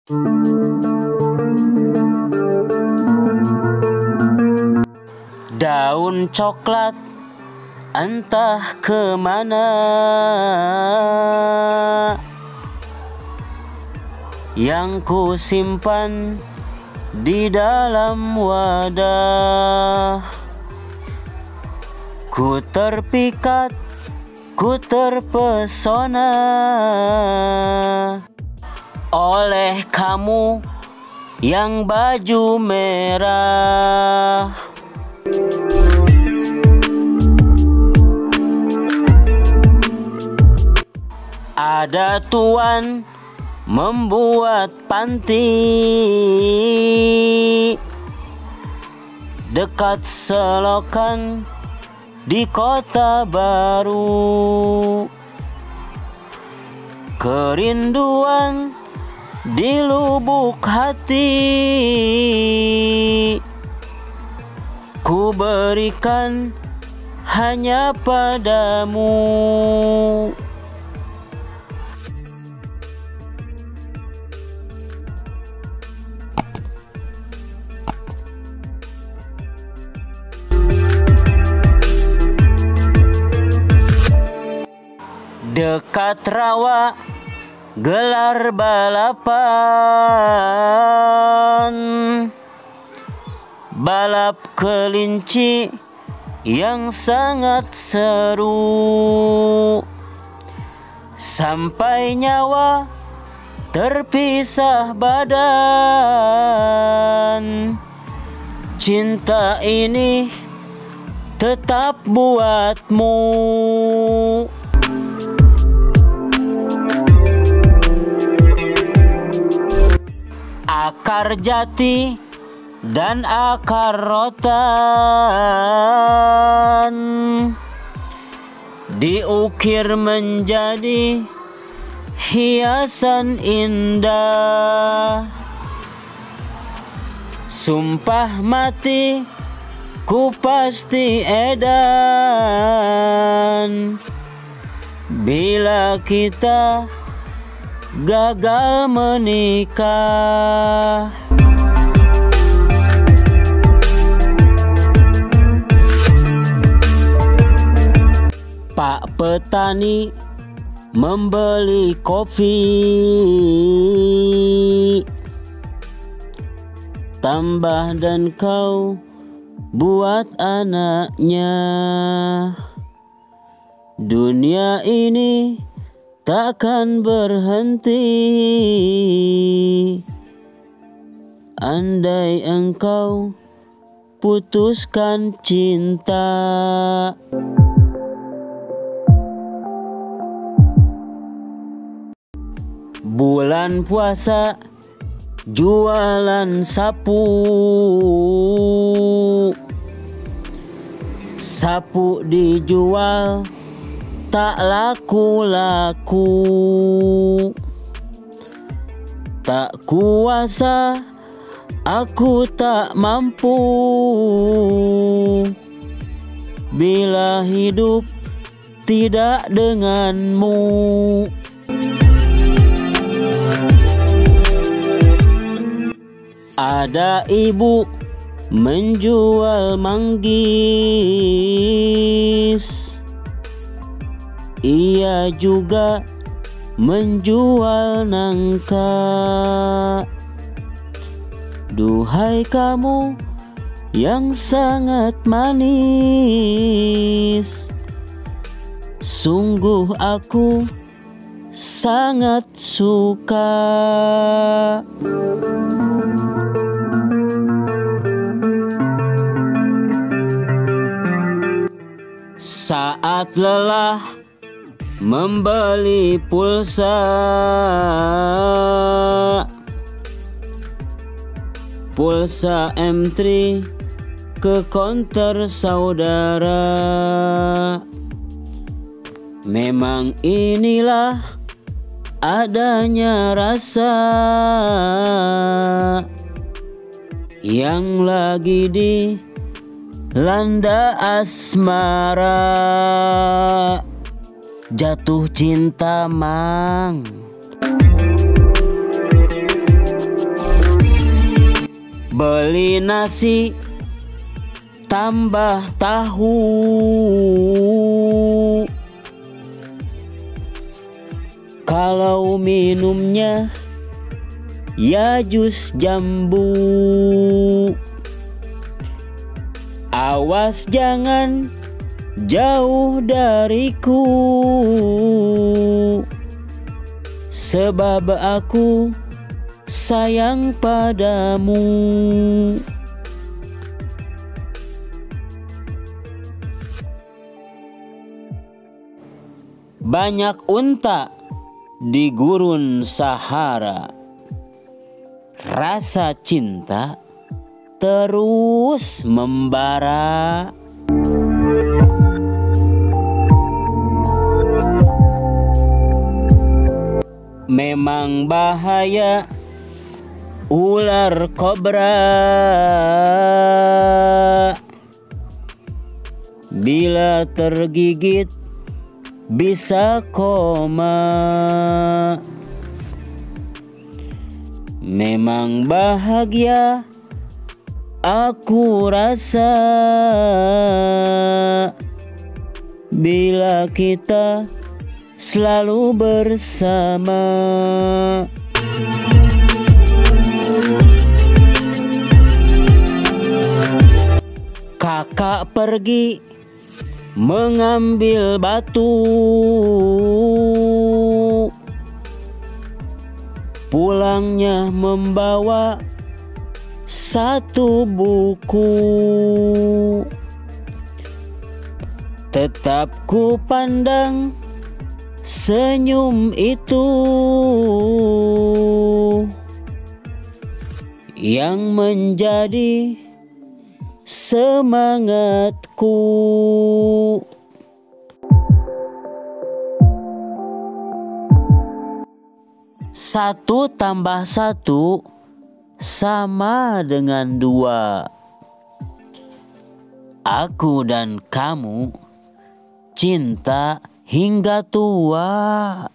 Daun coklat entah kemana, yang ku simpan di dalam wadah. Ku terpikat, ku terpesona oleh kamu yang baju merah. Ada tuan membuat panti dekat selokan di Kota Baru. Kerinduan di lubuk hati ku berikan hanya padamu. Dekat rawa gelar balapan, balap kelinci yang sangat seru. Sampai nyawa terpisah badan, cinta ini tetap buatmu. Akar jati dan akar rotan diukir menjadi hiasan indah. Sumpah mati ku pasti edan bila kita gagal menikah. Pak petani membeli kopi, tambah dan kau buat anaknya. Dunia ini takkan berhenti andai engkau putuskan cinta. Bulan puasa jualan sapu, sapu dijual tak laku-laku. Tak kuasa, aku tak mampu bila hidup tidak denganmu. Ada ibu menjual manggis, ia juga menjual nangka. Duhai kamu yang sangat manis, sungguh aku sangat suka. Saat lelah membeli pulsa, pulsa M3 ke konter saudara. Memang inilah adanya rasa yang lagi dilanda asmara. Jatuh cinta mang, Beli nasi tambah tahu, kalau minumnya ya jus jambu. Awas jangan jauh dariku, sebab aku sayang padamu. Banyak unta di gurun Sahara, rasa cinta terus membara. Memang bahaya ular kobra, bila tergigit bisa koma. Memang bahagia aku rasa bila kita selalu bersama. Kakak pergi mengambil batu, pulangnya membawa satu buku. Tetap ku pandang senyum itu yang menjadi semangatku. Satu tambah satu sama dengan 2. Aku dan kamu cinta hingga tua.